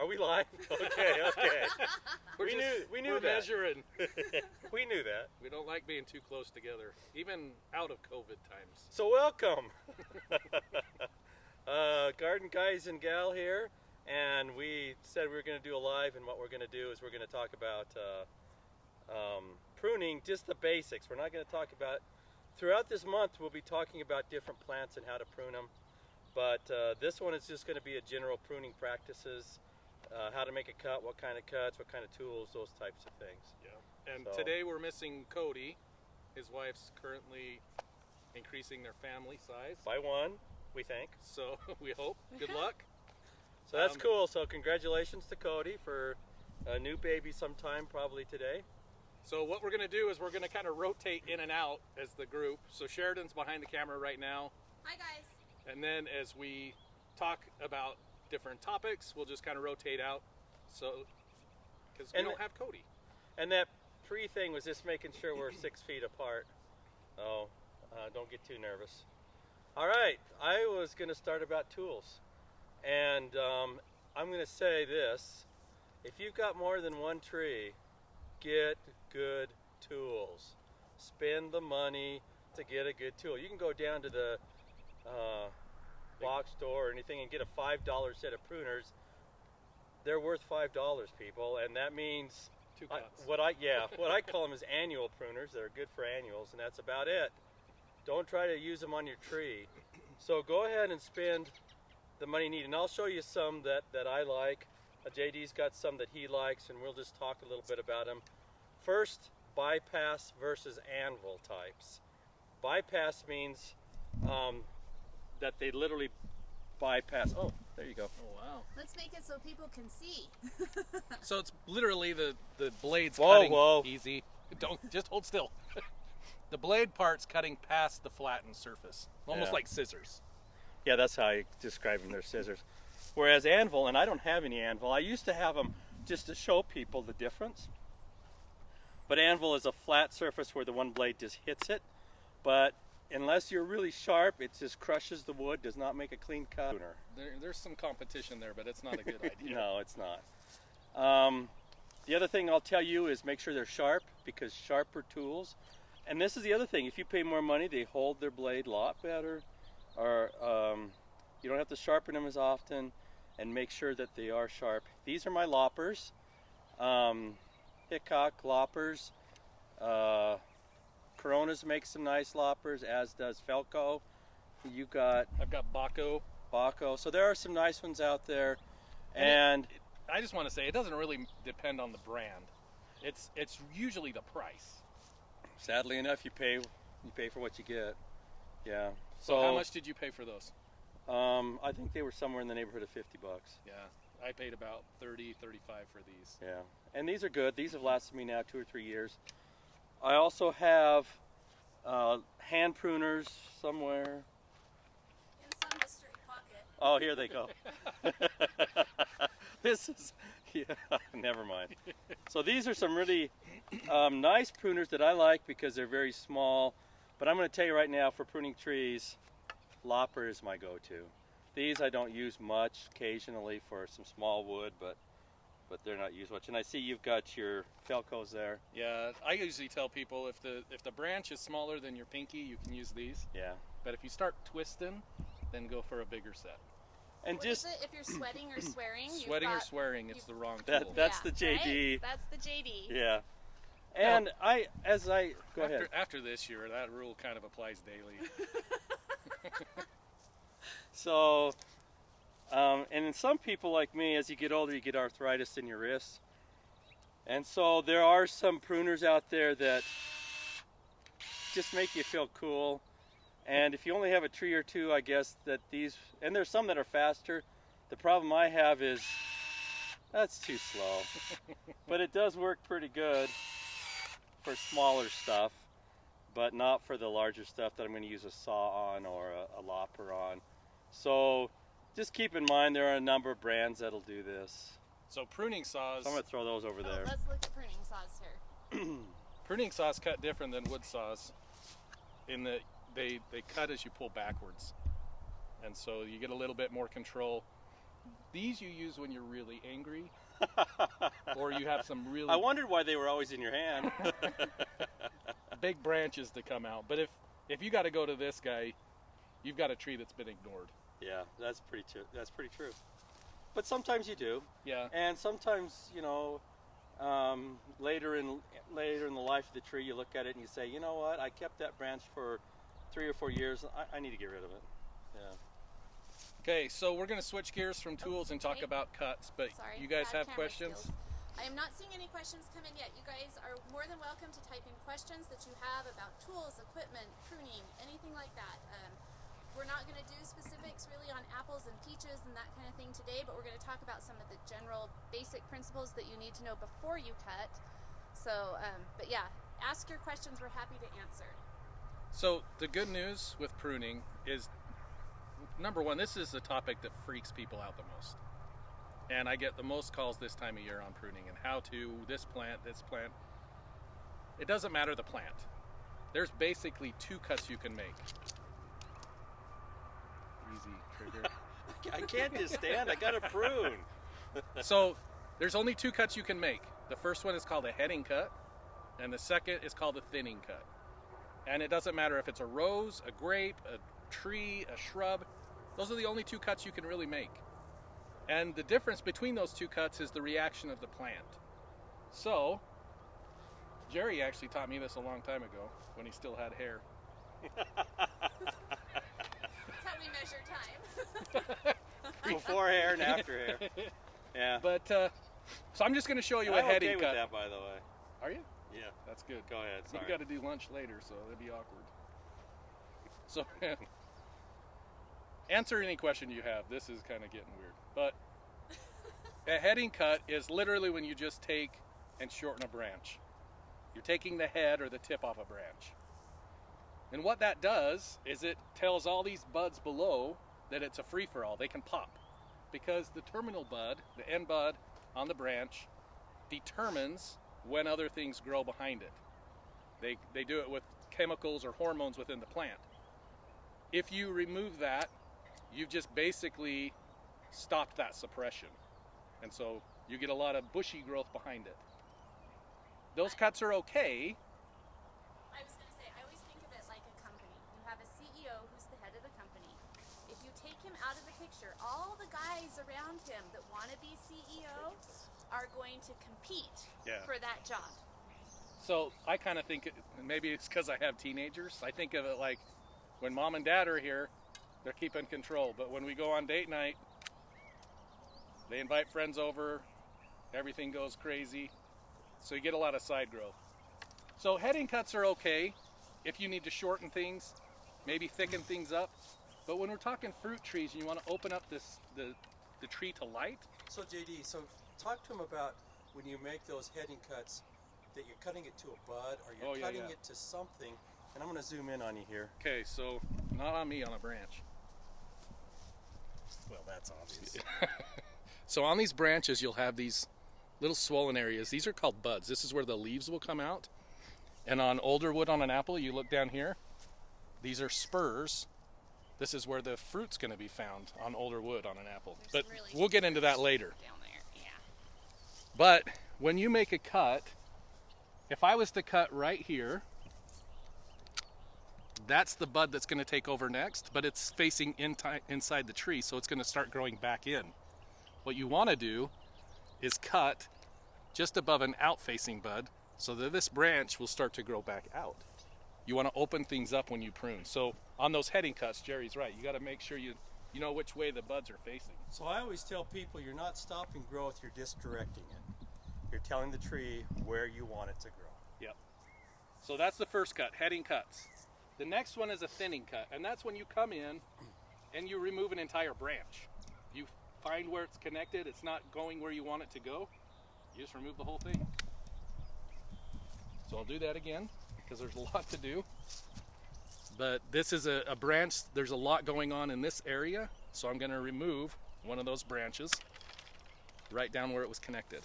we live? Okay. we knew we're that. Measuring. We knew that. We don't like being too close together, even out of COVID times. So welcome, garden guys and gal here, and we said we were going to do a live, and what we're going to do is we're going to talk about pruning, just the basics. We're not going to talk about, throughout this month we'll be talking about different plants and how to prune them, but this one is just going to be a general pruning practices, how to make a cut, what kind of cuts, what kind of tools, those types of things. Yeah. And today we're missing Cody. His wife's currently increasing their family size. By one, we think. So we hope. Good luck. So that's cool. So congratulations to Cody for a new baby sometime, probably today. So what we're going to do is we're going to kind of rotate in and out as the group. So Sheridan's behind the camera right now. Hi guys. And then as we talk about different topics, we'll just kind of rotate out. So, because we don't have Cody. And that pre-thing was just making sure we're 6 feet apart. Oh, don't get too nervous. All right, I was going to start about tools. And I'm going to say this. If you've got more than one tree, get good tools. Spend the money to get a good tool. You can go down to the box store or anything and get a $5 set of pruners. They're worth $5, people, and that means Two cuts. what I call them is annual pruners. They're good for annuals, and that's about it. Don't try to use them on your tree. So go ahead and spend the money you need, and I'll show you some that I like. JD's got some that he likes, and we'll just talk a little bit about them. First, bypass versus anvil types. Bypass means that they literally bypass. Oh, there you go. Oh, wow. Let's make it so people can see. So it's literally the blade's Whoa, cutting easy. Don't, just hold still. The blade part's cutting past the flattened surface, almost like scissors. Yeah, that's how I describe them. They're scissors. Whereas anvil, and I don't have any anvil. I used to have them just to show people the difference. But anvil is a flat surface where the one blade just hits it. But unless you're really sharp, it just crushes the wood, does not make a clean cut. There's some competition there, but it's not a good idea. No, it's not. The other thing I'll tell you is make sure they're sharp, because sharper tools. And this is the other thing. If you pay more money, they hold their blade a lot better. Or you don't have to sharpen them as often, and make sure that they are sharp. These are my loppers. Hickok loppers. Coronas make some nice loppers, as does Felco. I've got Baco. So there are some nice ones out there. And I just want to say, it doesn't really depend on the brand. It's usually the price. Sadly enough, you pay for what you get. Yeah. So how much did you pay for those? I think they were somewhere in the neighborhood of $50. Yeah, I paid about $30, $35 for these. Yeah, and these are good. These have lasted me now 2 or 3 years. I also have hand pruners somewhere. In some mystery pocket. Oh, here they go. This is, never mind. So these are some really nice pruners that I like because they're very small. But I'm going to tell you right now, for pruning trees, lopper is my go-to. These I don't use much, occasionally for some small wood, but they're not used much. And I see you've got your Felcos there. Yeah, I usually tell people if the branch is smaller than your pinky, you can use these. Yeah. But if you start twisting, then go for a bigger set. And What just is it? If you're sweating or swearing, Sweating or swearing, it's the wrong tool. that's the JD. Right? That's the JD. Yeah. And go ahead. After this year, that rule kind of applies daily. So, and in some people like me, as you get older, you get arthritis in your wrists. And so there are some pruners out there that just make you feel cool. And if you only have a tree or two, I guess that these, and there's some that are faster. The problem I have is that's too slow. But it does work pretty good for smaller stuff, but not for the larger stuff that I'm going to use a saw on or a lopper on. So just keep in mind there are a number of brands that'll do this. So pruning saws. So I'm going to throw those over there. Let's look at pruning saws here. Pruning saws cut different than wood saws in that they cut as you pull backwards. And so you get a little bit more control. These you use when you're really angry, or you have some really I wondered why they were always in your hand. big branches to come out. But if you got to go to this guy, you've got a tree that's been ignored. Yeah, that's pretty true. That's pretty true. But sometimes you do. Yeah. And sometimes, you know, later in the life of the tree, you look at it and you say, you know what? I kept that branch for 3 or 4 years. I need to get rid of it. Yeah. Okay, so we're going to switch gears from tools and talk okay. about cuts. But Sorry, you guys bad have camera questions? skills. I am not seeing any questions come in yet. You guys are more than welcome to type in questions that you have about tools, equipment, pruning, anything like that. We're not going to do specifics really on apples and peaches and that kind of thing today, but we're going to talk about some of the general basic principles that you need to know before you cut. So, but yeah, ask your questions. We're happy to answer. So the good news with pruning is, number one, this is the topic that freaks people out the most. And I get the most calls this time of year on pruning and how to this plant. It doesn't matter the plant. There's basically 2 cuts you can make. Easy trigger. I can't just stand. I got to prune. So there's only 2 cuts you can make. The first one is called a heading cut, and the second is called a thinning cut. And it doesn't matter if it's a rose, a grape, a tree, a shrub. Those are the only 2 cuts you can really make. And the difference between those 2 cuts is the reaction of the plant. So, Jerry actually taught me this a long time ago when he still had hair. That's how we measure time. Before hair and after hair. Yeah. But, so I'm just going to show you a I'm heading okay cut. with that, by the way. Are you? Yeah. That's good. Go ahead. Sorry. We've got to do lunch later, so it'd be awkward. So, answer any question you have. This is kind of getting weird. But a heading cut is literally when you just take and shorten a branch. You're taking the head or the tip off a branch. And what that does is it tells all these buds below that it's a free-for-all. They can pop. Because the terminal bud, the end bud on the branch, determines when other things grow behind it. They do it with chemicals or hormones within the plant. If you remove that, you've just basically stopped that suppression. And so you get a lot of bushy growth behind it. Those cuts are okay. I was going to say, I always think of it like a company. You have a CEO who's the head of the company. If you take him out of the picture, all the guys around him that want to be CEO are going to compete for that job. So I kind of think, maybe it's because I have teenagers, I think of it like when mom and dad are here, they're keeping control. But when we go on date night, they invite friends over, everything goes crazy. So you get a lot of side growth. So heading cuts are okay if you need to shorten things, maybe thicken things up. But when we're talking fruit trees and you want to open up the tree to light. So JD, talk to him about when you make those heading cuts, that you're cutting it to a bud or you're cutting it to something. And I'm going to zoom in on you here. Okay, so not on me, on a branch. Well, that's obvious. So on these branches, you'll have these little swollen areas. These are called buds. This is where the leaves will come out. And on older wood on an apple, you look down here, these are spurs. This is where the fruit's going to be found on older wood on an apple. There's But really we'll get into that later. down there, yeah. But when you make a cut, if I was to cut right here, that's the bud that's going to take over next, but it's facing inside the tree, so it's going to start growing back in. What you want to do is cut just above an out-facing bud so that this branch will start to grow back out. You want to open things up when you prune. So on those heading cuts, Jerry's right. You got to make sure you know which way the buds are facing. So I always tell people you're not stopping growth, you're just directing it. You're telling the tree where you want it to grow. Yep. So that's the first cut, heading cuts. The next one is a thinning cut, and that's when you come in and you remove an entire branch. You find where it's connected, it's not going where you want it to go, you just remove the whole thing. So I'll do that again because there's a lot to do. But this is a branch, there's a lot going on in this area, so I'm going to remove one of those branches right down where it was connected.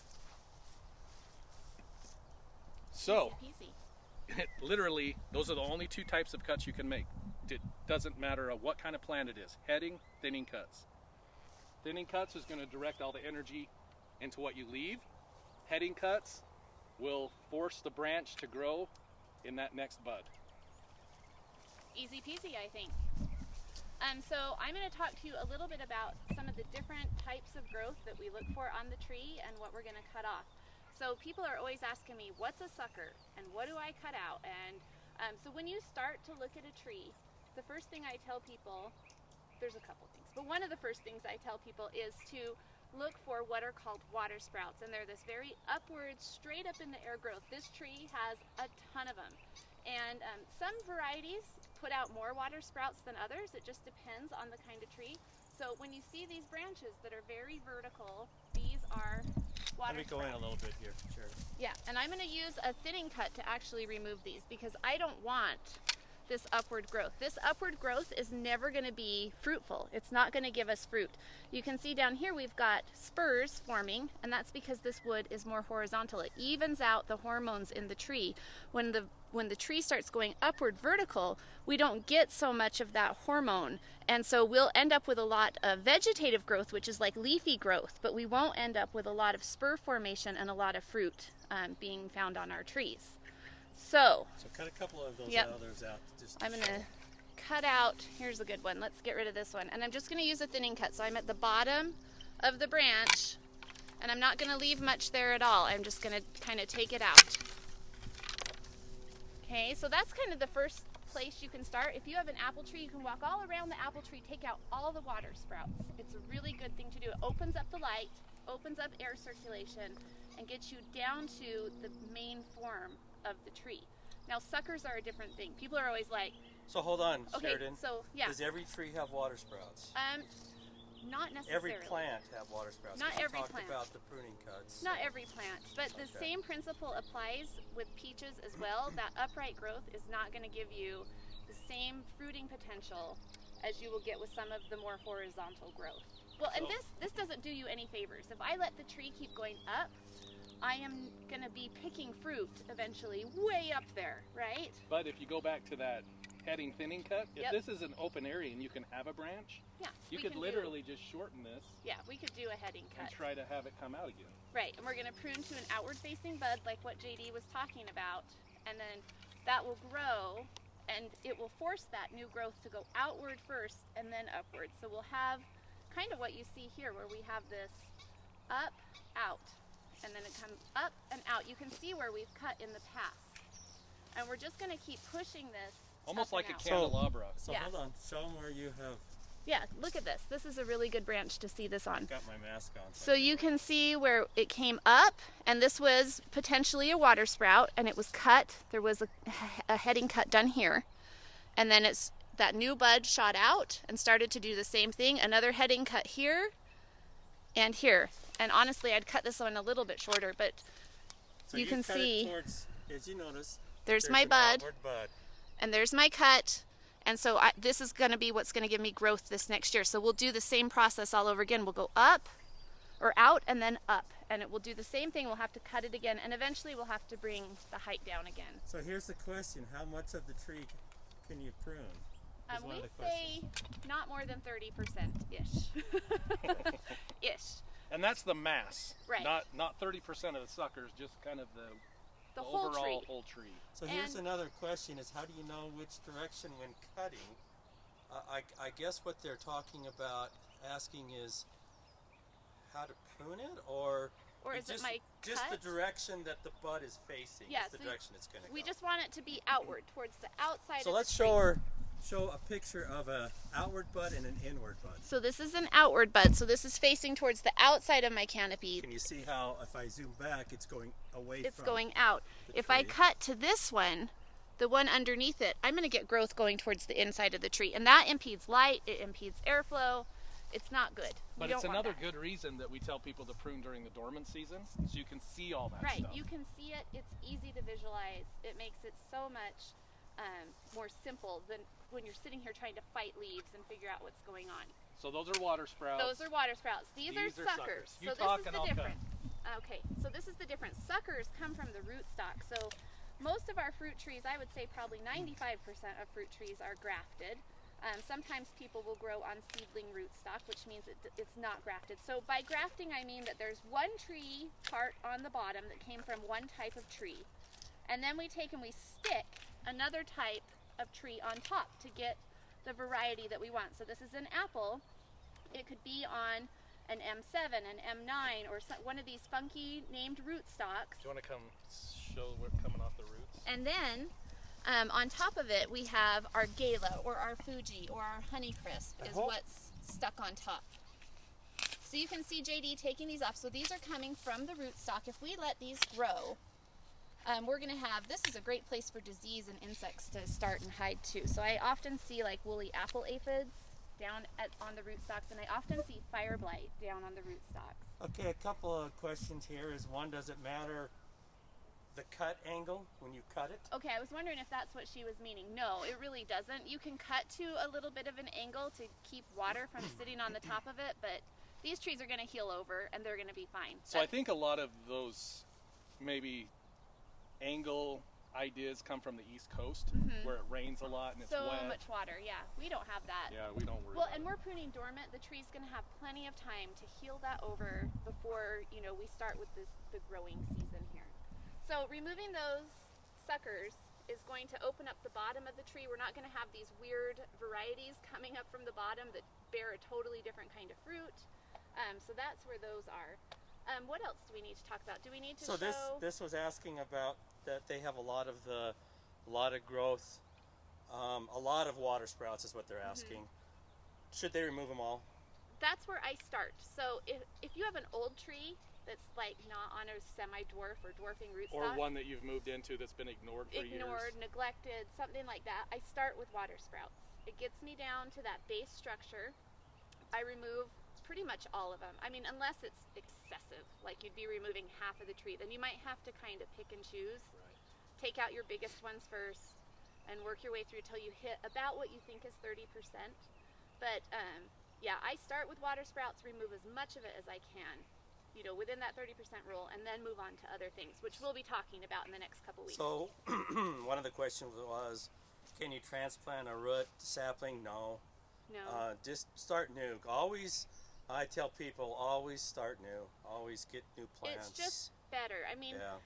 So, Easy. literally, those are the only 2 types of cuts you can make. It doesn't matter what kind of plant it is, heading, thinning cuts. Thinning cuts is going to direct all the energy into what you leave. Heading cuts will force the branch to grow in that next bud. Easy peasy, I think. So I'm going to talk to you a little bit about some of the different types of growth that we look for on the tree and what we're going to cut off. So people are always asking me, what's a sucker and what do I cut out? And so when you start to look at a tree, the first thing I tell people, there's a couple things, but one of the first things I tell people is to look for what are called water sprouts, and they're this very upward, straight up in the air growth. This tree has a ton of them, and some varieties put out more water sprouts than others. It just depends on the kind of tree. So when you see these branches that are very vertical, these are water sprouts. Let me go in a little bit here, sure. Yeah, and I'm going to use a thinning cut to actually remove these because I don't want this upward growth. This upward growth is never going to be fruitful. It's not going to give us fruit. You can see down here we've got spurs forming, and that's because this wood is more horizontal. It evens out the hormones in the tree. When the tree starts going upward vertical, we don't get so much of that hormone, and so we'll end up with a lot of vegetative growth, which is like leafy growth, but we won't end up with a lot of spur formation and a lot of fruit being found on our trees. So cut a couple of those others out. I'm going to cut out, here's a good one. Let's get rid of this one. And I'm just going to use a thinning cut. So I'm at the bottom of the branch, and I'm not going to leave much there at all. I'm just going to kind of take it out. Okay, so that's kind of the first place you can start. If you have an apple tree, you can walk all around the apple tree, take out all the water sprouts. It's a really good thing to do. It opens up the light, opens up air circulation, and gets you down to the main form of the tree. Now suckers are a different thing. People are always like, so hold on, okay, Sheridan. so yeah. Does every tree have water sprouts? Not necessarily. Every plant have water sprouts. Not every talked plant. About the pruning cuts. Not every plant, but the same principle applies with peaches as well. That upright growth is not going to give you the same fruiting potential as you will get with some of the more horizontal growth. Well, and this doesn't do you any favors. If I let the tree keep going up, I am going to be picking fruit eventually way up there, right? But if you go back to that heading thinning cut, if Yep. this is an open area and you can have a branch, Yeah, you we could can literally just shorten this we could do a heading and cut. try to have it come out again. Right, and we're going to prune to an outward facing bud like what JD was talking about, and then that will grow and it will force that new growth to go outward first and then upward. So we'll have kind of what you see here where we have this up, out, and then it comes up and out. You can see where we've cut in the past. And we're just going to keep pushing this Almost up like and a out. candelabra. So Yeah. hold on, show them where you have. Yeah, look at this. This is a really good branch to see this on. Got my mask on. So you can see where it came up, and this was potentially a water sprout, and it was cut. There was a heading cut done here, and then that new bud shot out and started to do the same thing. Another heading cut here and here. And honestly, I'd cut this one a little bit shorter, but so you can cut see it towards, as you notice, there's my an bud, outward bud. and there's my cut. And so this is going to be what's going to give me growth this next year. So we'll do the same process all over again. We'll go up or out and then up. And it will do the same thing. We'll have to cut it again. And eventually we'll have to bring the height down again. So here's the question. How much of the tree can you prune? Is one We of the say questions. not more than 30%-ish. Ish. And that's the mass. Right. Not 30% of the suckers, just kind of the whole overall tree. whole tree. So here's another question: is how do you know which direction when cutting? I guess what they're talking about asking is how to prune it, or is it just, my just cut? the direction that the bud is facing. Yeah, is the so direction it's going to go. We just want it to be outward, towards the outside So of let's the tree. show a picture of an outward bud and an inward bud. So this is an outward bud. So this is facing towards the outside of my canopy. Can you see how if I zoom back, it's going away It's from going out. the If I tree? cut to this one, the one underneath it, I'm going to get growth going towards the inside of the tree. And that impedes light, it impedes airflow. It's not good. But You it's don't want another that. good reason that we tell people to prune during the dormant season, so you can see all that Right, stuff. you can see it. It's easy to visualize. It makes it so much more simple than when you're sitting here trying to fight leaves and figure out what's going on. So those are water sprouts. Those are water sprouts. These are suckers. You So talk this is and the I'll cut. difference. Okay, so this is the difference. Suckers come from the rootstock. So most of our fruit trees, I would say probably 95% of fruit trees are grafted. Sometimes people will grow on seedling rootstock, which means it's not grafted. So by grafting, I mean that there's one tree part on the bottom that came from one type of tree. And then we take and we stick another type of tree on top to get the variety that we want. So this is an apple. It could be on an M7, an M9, or one of these funky named rootstocks. Do you want to come show what's coming off the roots? And then on top of it, we have our Gala or our Fuji or our Honeycrisp is what's stuck on top. So you can see JD taking these off. So these are coming from the rootstock. If we let these grow, we're going to have, this is a great place for disease and insects to start and hide too. So I often see like woolly apple aphids down on the rootstocks, and I often see fire blight down on the rootstocks. Okay, a couple of questions here is one, does it matter the cut angle when you cut it? Okay, I was wondering if that's what she was meaning. No, it really doesn't. You can cut to a little bit of an angle to keep water from sitting on the top of it, but these trees are going to heal over and they're going to be fine. So I think a lot of those maybe angle ideas come from the East Coast, where it rains a lot and it's so wet. So much water, yeah. We don't have that. Yeah, we don't worry Well, about and we're pruning dormant. The tree's going to have plenty of time to heal that over before, you know, we start with the growing season here. So removing those suckers is going to open up the bottom of the tree. We're not going to have these weird varieties coming up from the bottom that bear a totally different kind of fruit. So that's where those are. What else do we need to talk about? Do we need to show? So this was asking about that they have a lot of growth, a lot of water sprouts is what they're asking. Should they remove them all? That's where I start. So if you have an old tree that's like not on a semi-dwarf or dwarfing rootstock, or one that you've moved into that's been ignored for years. Neglected, something like that, I start with water sprouts. It gets me down to that base structure. I remove pretty much all of them. I mean, unless it's excessive, like you'd be removing half of the tree, then you might have to kind of pick and choose. Right. Take out your biggest ones first and work your way through till you hit about what you think is 30%. But yeah, I start with water sprouts, remove as much of it as I can, you know, within that 30% rule, and then move on to other things, which we'll be talking about in the next couple weeks. So one of the questions was, can you transplant a root sapling? No. No. Just start new. Always, I tell people, always start new. Always get new plants. It's just better. I mean, yeah.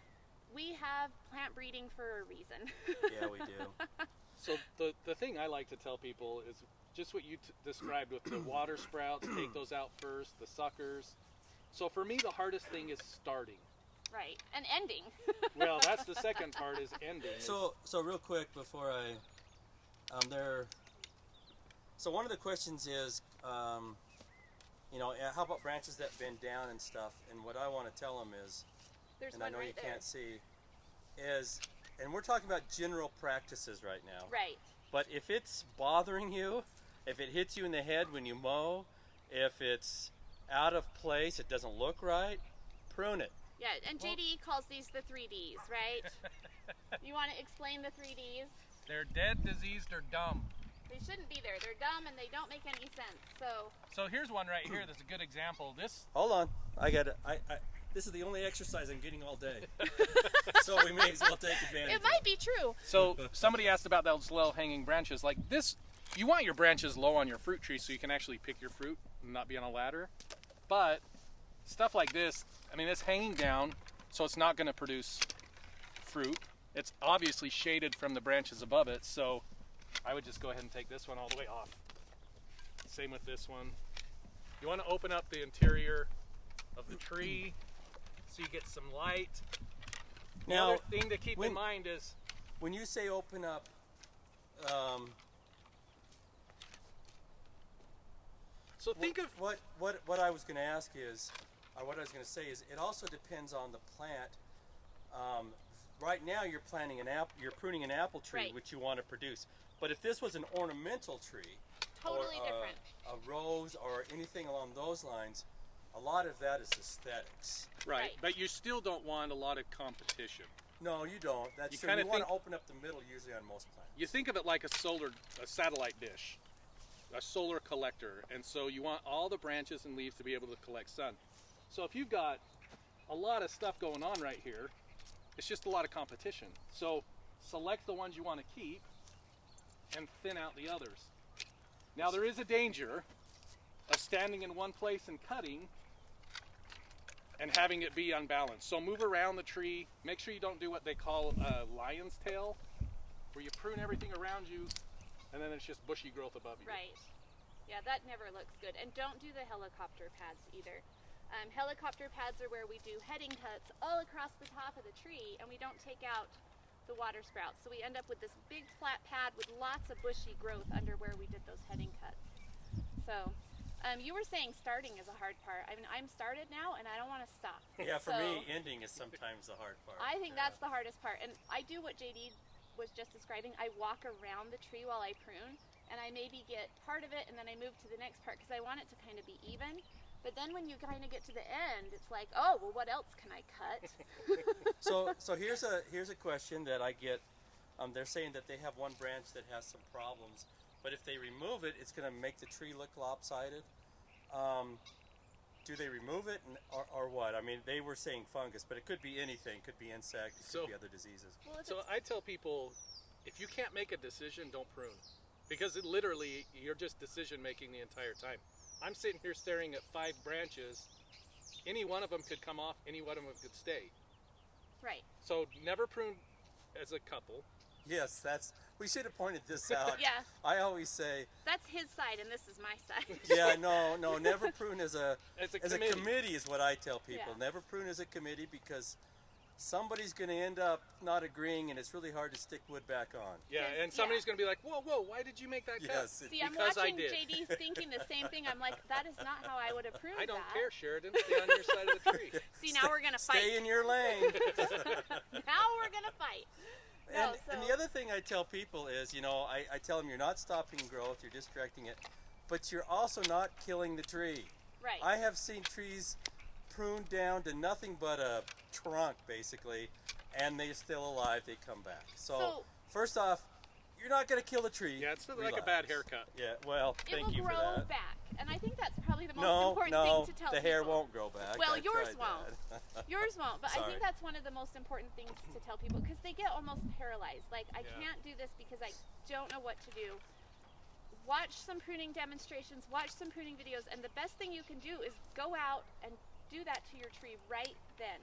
We have plant breeding for a reason. Yeah, we do. So the thing I like to tell people is just what you described with the water sprouts, take those out first, the suckers. So for me, the hardest thing is starting. Right, and ending. Well, that's the second part, is ending. So real quick before so one of the questions is, you know, how about branches that bend down and stuff? And what I want to tell them is, There's and one I know right you there. can't see, is, and we're talking about general practices right now. Right. But if it's bothering you, if it hits you in the head when you mow, if it's out of place, it doesn't look right, prune it. Yeah, and JD calls these the 3Ds, right? You want to explain the 3Ds? They're dead, diseased, or dumb. They shouldn't be there. They're dumb and they don't make any sense. So here's one right here that's a good example. This. Hold on, I got it. This is the only exercise I'm getting all day. So we may as well take advantage. It might be true. So somebody asked about those low hanging branches. Like this, you want your branches low on your fruit tree so you can actually pick your fruit and not be on a ladder. But stuff like this, I mean, it's hanging down, so it's not going to produce fruit. It's obviously shaded from the branches above it, so I would just go ahead and take this one all the way off. Same with this one. You want to open up the interior of the tree so you get some light. The Now, other thing to keep in mind is, when you say open up, so think of what I was going to ask is, or what I was going to say is, it also depends on the plant. Right now, you're planting you're pruning an apple tree, Right. which you want to produce. But if this was an ornamental tree, Totally or different. a rose or anything along those lines, a lot of that is aesthetics. right, but you still don't want a lot of competition. No, you don't. That's You true. kinda You want to think- open up the middle usually on most plants. You think of it like a satellite dish, a solar collector, and so you want all the branches and leaves to be able to collect sun. So if you've got a lot of stuff going on right here, it's just a lot of competition. So select the ones you want to keep and thin out the others. Now there is a danger of standing in one place and cutting and having it be unbalanced. So move around the tree. Make sure you don't do what they call a lion's tail, where you prune everything around you and then it's just bushy growth above you. Right. Yeah, that never looks good. And don't do the helicopter pads either. Helicopter pads are where we do heading cuts all across the top of the tree and we don't take out the water sprouts. So we end up with this big flat pad with lots of bushy growth under where we did those heading cuts. So you were saying starting is a hard part. I mean, I'm started now and I don't want to stop. Yeah, for me, ending is sometimes the hard part. I think that's the hardest part. And I do what JD was just describing. I walk around the tree while I prune and I maybe get part of it and then I move to the next part because I want it to kind of be even. But then when you kind of get to the end, it's like, oh, well, what else can I cut? So here's a question that I get. They're saying that they have one branch that has some problems, but if they remove it, it's going to make the tree look lopsided. Do they remove it or what? I mean, they were saying fungus, but it could be anything. It could be insects, it could be other diseases. Well, So I tell people, if you can't make a decision, don't prune. Because literally, you're just decision making the entire time. I'm sitting here staring at 5 branches. Any one of them could come off, any one of them could stay. right. So never prune as a couple. Yes, we should have pointed this out. Yeah. I always say, That's his side and this is my side. yeah, no, never prune as a committee. committee is what I tell people. Yeah. Never prune as a committee because somebody's going to end up not agreeing, and it's really hard to stick wood back on. Yeah, and somebody's going to be like, whoa, why did you make that cut? Yes. See, I'm Because I watching did. JD thinking the same thing. I'm like, that is not how I would have pruned I don't that. care, Sheridan. Stay on your side of the tree. See, now we're going to fight. Stay in your lane. Now we're going to fight. No, And the other thing I tell people is, I tell them you're not stopping growth, you're just correcting it, but you're also not killing the tree. Right. I have seen trees pruned down to nothing but a trunk, basically, and they're still alive, they come back. So first off, you're not going to kill the tree. Yeah, it's like Relax. a bad haircut. Yeah, well, it thank will you for grow that. back. And I think that's probably the most No, important thing to tell the people. hair won't grow back. Well, I yours tried won't. that. Yours won't, but I Sorry. think that's one of the most important things to tell people because they get almost paralyzed. Like, I Yeah. can't do this because I don't know what to do. Watch some pruning demonstrations, watch some pruning videos, and the best thing you can do is go out and do that to your tree right then.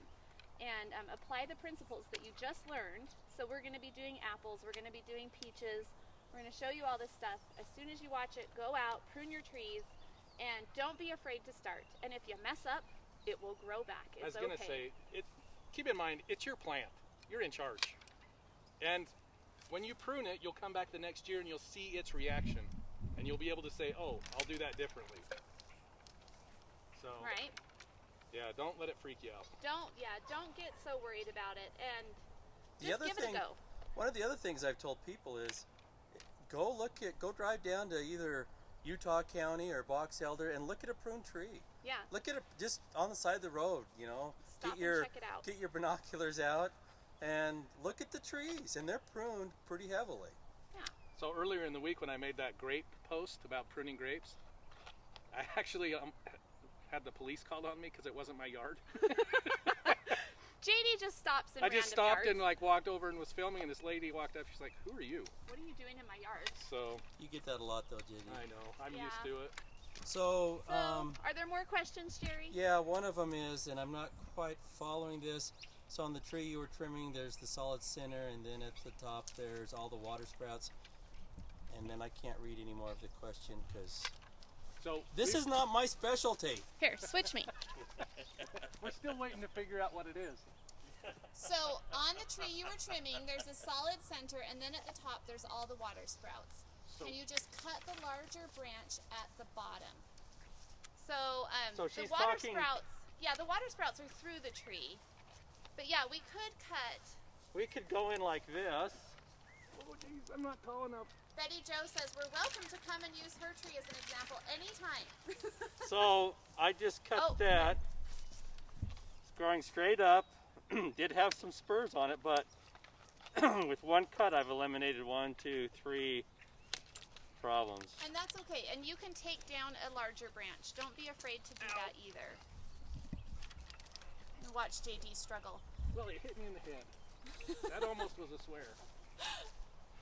And apply the principles that you just learned. So we're going to be doing apples, we're going to be doing peaches, we're going to show you all this stuff. As soon as you watch it, go out, prune your trees, and don't be afraid to start. And if you mess up, it will grow back. I was It's going to okay. say, keep in mind, it's your plant. You're in charge. And when you prune it, you'll come back the next year and you'll see its reaction. And you'll be able to say, oh, I'll do that differently. So, Right? yeah, don't let it freak you out. Don't get so worried about it, and The just other give thing, it a go. one of the other things I've told people is, go drive down to either Utah County or Box Elder and look at a pruned tree. Yeah. Look at it just on the side of the road, Stop get your and check it out. get your binoculars out and look at the trees, and they're pruned pretty heavily. Yeah. So earlier in the week when I made that grape post about pruning grapes, I actually had the police called on me because it wasn't my yard. JD just stops in I just random stopped yards. and walked over and was filming, and this lady walked up. She's like, "Who are you?" What are you doing in my yard? So You get that a lot, though, JD. I know I'm Yeah. used to it. So, So, are there more questions, Jerry? yeah, one of them is, and I'm not quite following this. So on the tree you were trimming, there's the solid center, and then at the top there's all the water sprouts. And then I can't read any more of the question because So this is not my specialty. Here, switch me. we're still waiting to figure out what it is. So, on the tree you were trimming, there's a solid center, and then at the top there's all the water sprouts. Can you just cut the larger branch at the bottom? So, So the she's water talking- sprouts, the water sprouts are through the tree. But yeah, we could cut. We could go in like this. Oh, geez, I'm not tall enough. Betty Jo says we're welcome to come and use her tree as an example anytime. So I just cut Oh. that. It's growing straight up. Did have some spurs on it, but with one cut I've eliminated 1, 2, 3 problems. And that's okay. And you can take down a larger branch. Don't be afraid to do that either. And watch JD struggle. Well, it hit me in the head. That almost was a swear.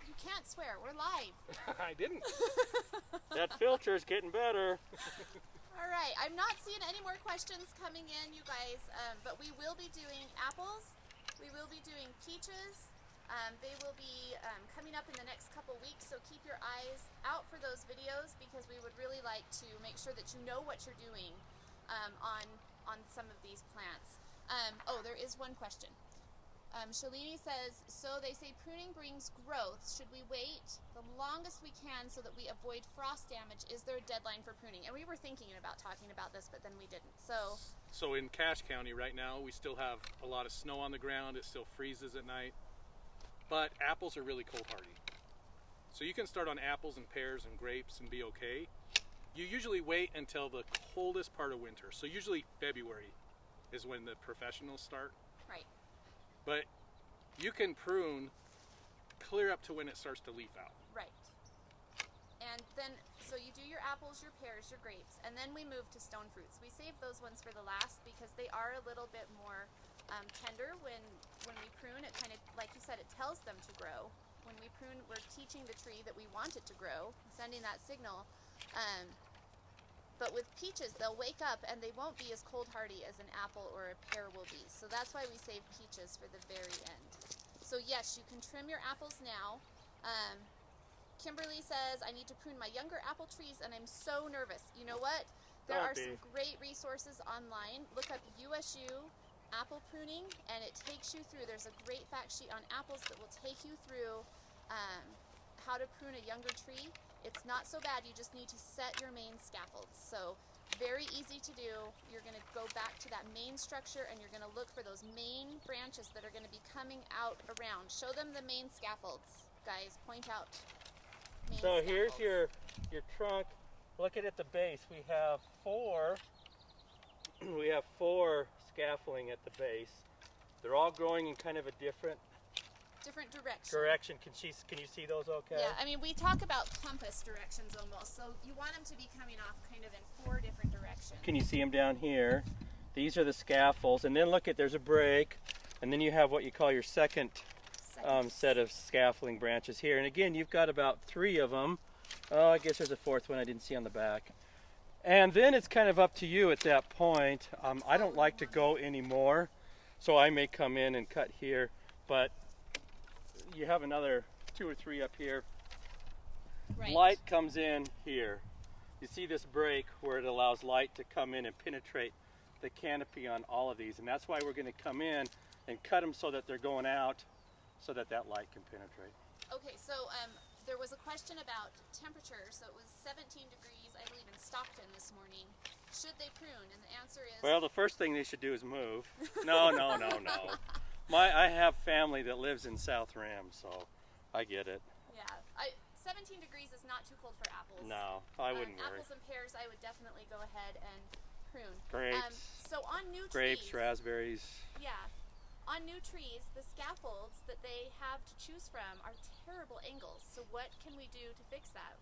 You can't swear. We're live. I didn't. That filter's getting better. All right. I'm not seeing any more questions coming in, you guys, but we will be doing apples. We will be doing peaches. They will be coming up in the next couple weeks, so keep your eyes out for those videos because we would really like to make sure that you know what you're doing on some of these plants. Oh, there is one question. Shalini says, so they say pruning brings growth. Should we wait the longest we can so that we avoid frost damage? Is there a deadline for pruning? And we were thinking about talking about this, but then we didn't. So in Cache County right now, we still have a lot of snow on the ground. It still freezes at night. But apples are really cold hardy. So you can start on apples and pears and grapes and be okay. You usually wait until the coldest part of winter. So usually February is when the professionals start. Right. But you can prune clear up to when it starts to leaf out. Right. And then, so you do your apples, your pears, your grapes, and then we move to stone fruits. We save those ones for the last because they are a little bit more tender when we prune. It kind of, like you said, it tells them to grow. When we prune, we're teaching the tree that we want it to grow, sending that signal. But with peaches, they'll wake up and they won't be as cold hardy as an apple or a pear will be. So that's why we save peaches for the very end. So yes, you can trim your apples now. Kimberly says, I need to prune my younger apple trees and I'm so nervous. You know what? There are some great resources online. Look up USU apple pruning and it takes you through. There's a great fact sheet on apples that will take you through how to prune a younger tree. It's not so bad, you just need to set your main scaffolds. So very easy to do. You're going to go back to that main structure and you're going to look for those main branches that are going to be coming out around. Show them the main scaffolds, guys. Point out main So scaffolds. here's your trunk. Look at the base. We have four scaffolding at the base. They're all growing in kind of a different direction. Can you see those okay? Yeah, I mean, we talk about compass directions almost, so you want them to be coming off kind of in 4 different directions. Can you see them down here? These are the scaffolds, and then look at, there's a break, and then you have what you call your second set of scaffolding branches here. And again, you've got about 3 of them. Oh, I guess there's a 4th one I didn't see on the back. And then it's kind of up to you at that point. I don't like to go anymore, so I may come in and cut here, but you have another 2 or 3 up here. Right. Light comes in here. You see this break where it allows light to come in and penetrate the canopy on all of these, and that's why we're going to come in and cut them so that they're going out so that light can penetrate. Okay, so there was a question about temperature. So it was 17 degrees, I believe, in Stockton this morning. Should they prune? And the answer is... Well, the first thing they should do is move. No. I have family that lives in South Rim, so I get it. Yeah, 17 degrees is not too cold for apples. No, I wouldn't worry. Apples and pears, I would definitely go ahead and prune. Grapes. So on new grapes, trees, raspberries. Yeah, on new trees, the scaffolds that they have to choose from are terrible angles. So what can we do to fix that?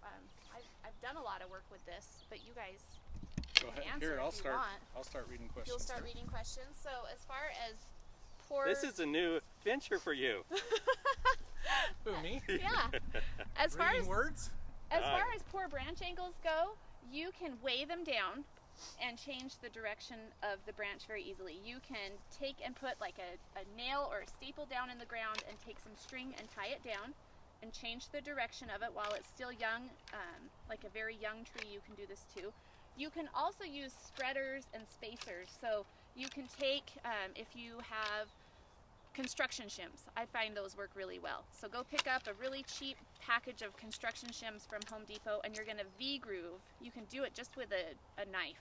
I've done a lot of work with this, but you guys Go ahead. answer Here, if you want. I'll start reading questions. You'll start reading questions. So as far as This is a new venture for you. Who, me? Yeah. As far Reading as words? poor branch angles go, you can weigh them down and change the direction of the branch very easily. You can take and put like a nail or a staple down in the ground and take some string and tie it down and change the direction of it while it's still young, like a very young tree. You can do this too. You can also use spreaders and spacers. So you can take, if you have construction shims, I find those work really well. So go pick up a really cheap package of construction shims from Home Depot and you're gonna V-groove. You can do it just with a knife.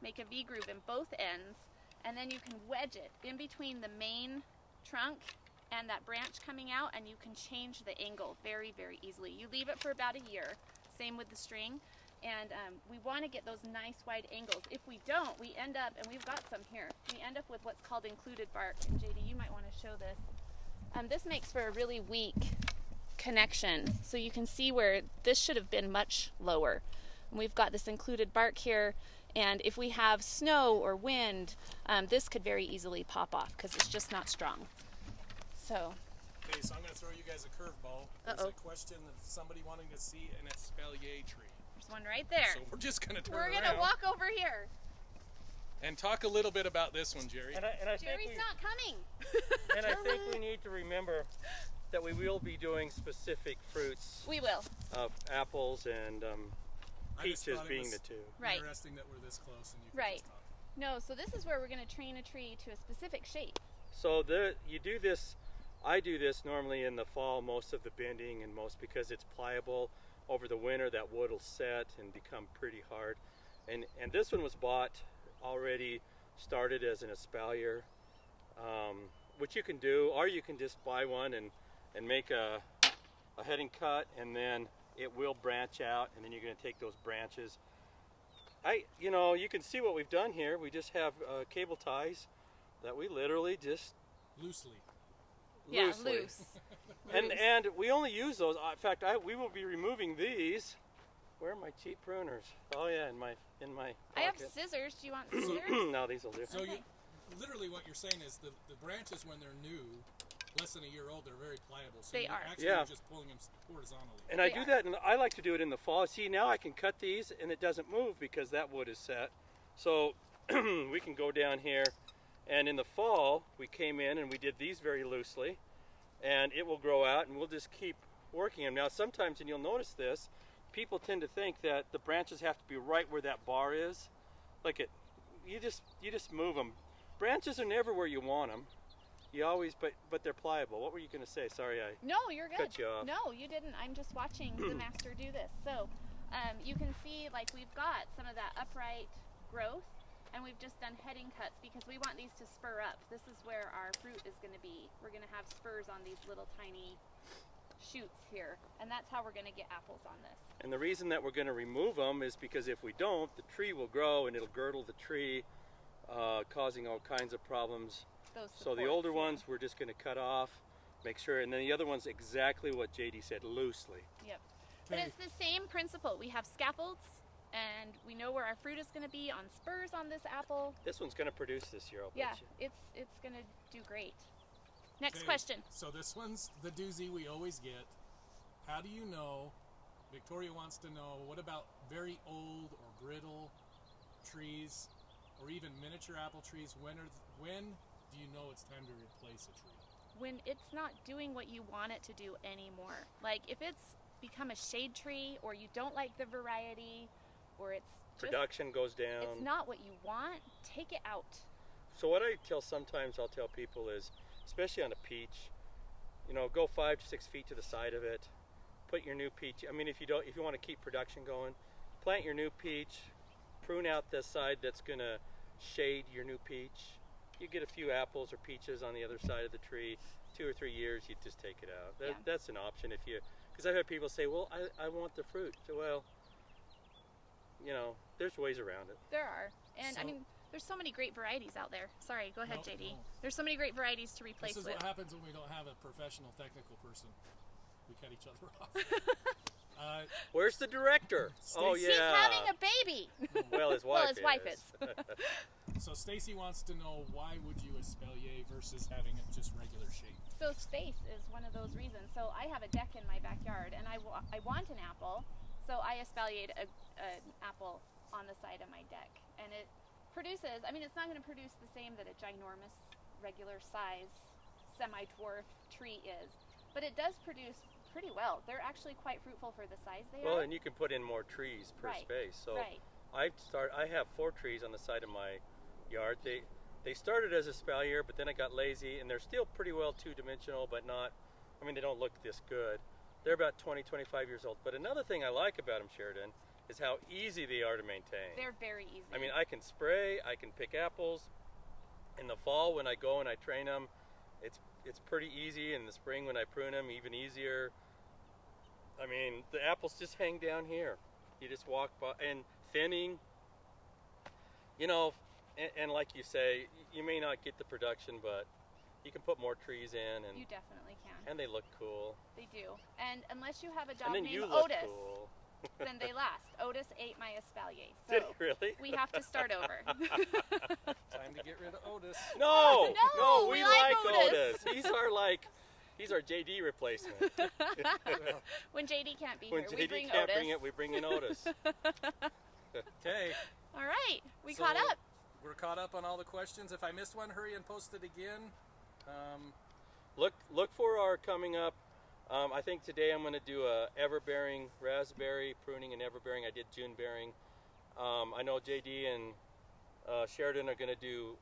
Make a V-groove in both ends and then you can wedge it in between the main trunk and that branch coming out and you can change the angle very, very easily. You leave it for about a year, same with the string. And we want to get those nice wide angles. If we don't, we end up, and we've got some here, we end up with what's called included bark. And JD, you might want to show this. This makes for a really weak connection. So you can see where this should have been much lower. And we've got this included bark here. And if we have snow or wind, this could very easily pop off because it's just not strong. So Okay, so I'm going to throw you guys a curveball. There's Uh-oh. a question of somebody wanting to see an espalier tree. There's one right there. So we're just going to turn We're around gonna walk over here. and talk a little bit about this one, Jerry. And I think Jerry's not coming. and I think we need to remember that we will be doing specific fruits We will. of apples and I just peaches thought it being was the two. Right. Interesting that we're this close and you can Right. just talk. No, so this is where we're gonna train a tree to a specific shape. So you do this. I do this normally in the fall, most of the bending and most because it's pliable. Over the winter, that wood will set and become pretty hard. And this one was bought already started as an espalier, which you can do, or you can just buy one and make a heading cut, and then it will branch out, and then you're going to take those branches. You can see what we've done here. We just have cable ties that we literally just Loosely. Yeah, loosely. loose. And we only use those. In fact, we will be removing these. Where are my cheap pruners? Oh yeah, in my I have pocket. scissors. Do you want scissors? No, these will do. So Okay. literally what you're saying is the branches when they're new, less than a year old, they're very pliable. So They you're are. actually Yeah. just pulling them horizontally. And I They do are. that, and I like to do it in the fall. See, now I can cut these, and it doesn't move because that wood is set. So we can go down here, and in the fall, we came in and we did these very loosely, and it will grow out, and we'll just keep working them. Now, sometimes, and you'll notice this, people tend to think that the branches have to be right where that bar is. Like you just move them. Branches are never where you want them. You always, but they're pliable. What were you going to say? Sorry, I No, you're good. cut you off. No, you didn't. I'm just watching the master do this. So you can see like we've got some of that upright growth, and we've just done heading cuts because we want these to spur up. This is where our fruit is going to be. We're going to have spurs on these little tiny shoots here, and that's how we're going to get apples on this. And the reason that we're going to remove them is because if we don't, the tree will grow and it'll girdle the tree, causing all kinds of problems. Those So the supports, older yeah. ones we're just going to cut off, make sure, and then the other ones exactly what JD said, loosely. Yep. But Okay. it's the same principle. We have scaffolds, and we know where our fruit is going to be on spurs on this apple. This one's going to produce this year, I'll Yeah, bet you. it's going to do great. Next Okay, question. So this one's the doozy we always get. How do you know? Victoria wants to know, what about very old or brittle trees, or even miniature apple trees? When do you know it's time to replace a tree? When it's not doing what you want it to do anymore. Like if it's become a shade tree, or you don't like the variety, or it's just, Production goes down. it's not what you want, take it out. So what I'll tell people is, especially on a peach, go 5 to 6 feet to the side of it. Put your new peach. I mean, if you want to keep production going, plant your new peach. Prune out the side that's going to shade your new peach. You get a few apples or peaches on the other side of the tree. 2 or 3 years, you just take it out. Yeah. That's an option because I've had people say, "Well, I want the fruit." So, well, there's ways around it. There are. And I So- mean, there's so many great varieties out there. Sorry, go ahead, No, JD. no. There's so many great varieties to replace This is with. what happens when we don't have a professional technical person. We cut each other off. Where's the director? Oh Stacy- He's yeah. having a baby. Well, his wife. Well, his wife is. So Stacy wants to know, why would you espalier versus having it just regular shape? So space is one of those reasons. So I have a deck in my backyard, and I want an apple, so I espaliate an apple on the side of my deck, and it produces. I mean, it's not going to produce the same that a ginormous, regular size, semi-dwarf tree is, but it does produce pretty well. They're actually quite fruitful for the size they Well, are. and you can put in more trees per Right, space. So right. I have 4 trees on the side of my yard. They started as espalier, but then I got lazy, and they're still pretty well 2-dimensional, but not. I mean, they don't look this good. They're about 20, 25 years old. But another thing I like about them, Sheridan, is how easy they are to maintain. They're very easy. I mean, I can spray, I can pick apples. In the fall, when I go and I train them, it's pretty easy. In the spring, when I prune them, even easier. I mean, the apples just hang down here. You just walk by, and thinning. And like you say, you may not get the production, but you can put more trees in, you definitely can. and they look cool. They do. And unless you have a dog And then named you look Otis, cool. then they last. Otis ate my espalier. Did So he really? we have to start over. Time to get rid of Otis. No, No, we we like like Otis. Otis. He's our He's our JD replacement. When JD can't be When here, JD we bring can't Otis. bring it, we bring in Otis. Okay. All right, we So, caught up. We're caught up on all the questions. If I missed one, hurry and post it again. Look for our coming up. I think today I'm going to do a everbearing raspberry pruning and everbearing. I did June bearing. I know JD and Sheridan are going to do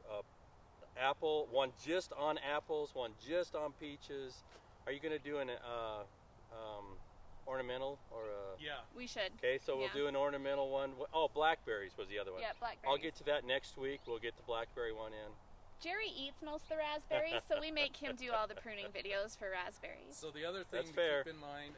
apple, one just on apples, one just on peaches. Are you going to do an ornamental or a... Yeah. We should. Okay, so we'll do an ornamental one. Oh, blackberries was the other one. Yeah, blackberries. I'll get to that next week. We'll get the blackberry one in. Jerry eats most of the raspberries, so we make him do all the pruning videos for raspberries. So the other thing That's to fair. keep in mind,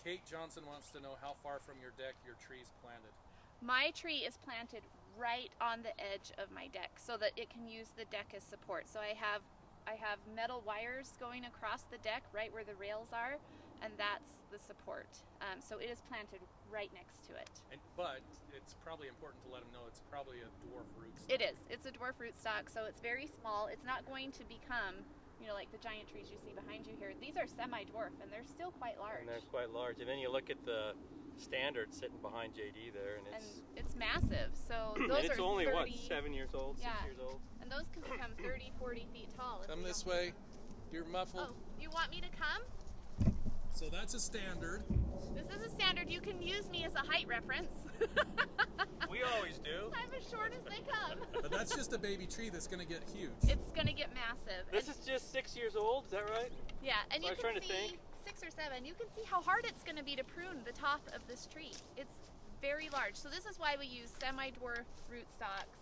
Kate Johnson wants to know how far from your deck your tree's planted. My tree is planted right on the edge of my deck so that it can use the deck as support. So I have metal wires going across the deck right where the rails are, and that's the support. So it is planted right next to it. But it's probably important to let them know it's probably a dwarf rootstock. It is. It's a dwarf rootstock, so it's very small. It's not going to become, you know, like the giant trees you see behind you here. These are semi-dwarf, and they're still quite large. And they're quite large. And then you look at the standard sitting behind JD there, and it's massive. So those and it's are only 30, what, 7 years old, Yeah. 6 years old. And those can become 30, 40 feet tall. if Come we this don't- way. You're muffled. Oh, you want me to come? So that's a standard. This is a standard. You can use me as a height reference. We always do. I'm as short as they come. But that's just a baby tree that's going to get huge. It's going to get massive. This And- is just 6 years old, is that right? yeah, and So I you was can trying to see think. 6 or 7. You can see how hard it's going to be to prune the top of this tree. It's very large. So this is why we use semi-dwarf rootstocks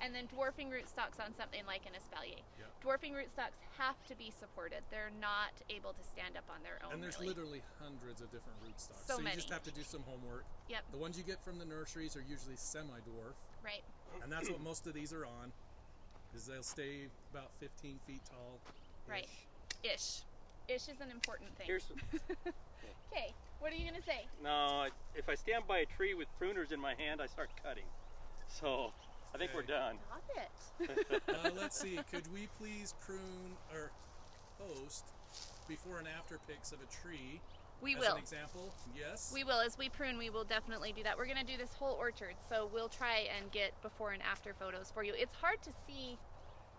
and then dwarfing rootstocks on something like an espalier. Yeah. Dwarfing rootstocks have to be supported. They're not able to stand up on their own. And there's really. literally hundreds of different rootstocks. So you many. just have to do some homework. Yep, The ones you get from the nurseries are usually semi-dwarf. right. And that's what most of these are on, is they'll stay about 15 feet tall. Right. Ish. Ish is an important thing. Here's Okay, what are you going to say? no. If I stand by a tree with pruners in my hand, I start cutting. So I think we're Okay. done. Stop it. Let's see, could we please prune or post before and after pics of a tree? We as will. an example? Yes. We will. As we prune, we will definitely do that. We're going to do this whole orchard, so we'll try and get before and after photos for you. It's hard to see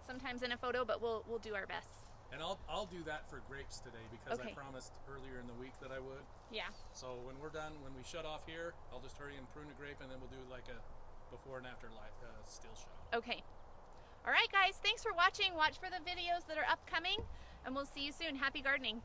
sometimes in a photo, but we'll do our best. And I'll do that for grapes today because Okay. I promised earlier in the week that I would. Yeah. So when we're done, when we shut off here, I'll just hurry and prune a grape, and then we'll do like a before and after still shot. Okay. All right, guys. Thanks for watching. Watch for the videos that are upcoming, and we'll see you soon. Happy gardening.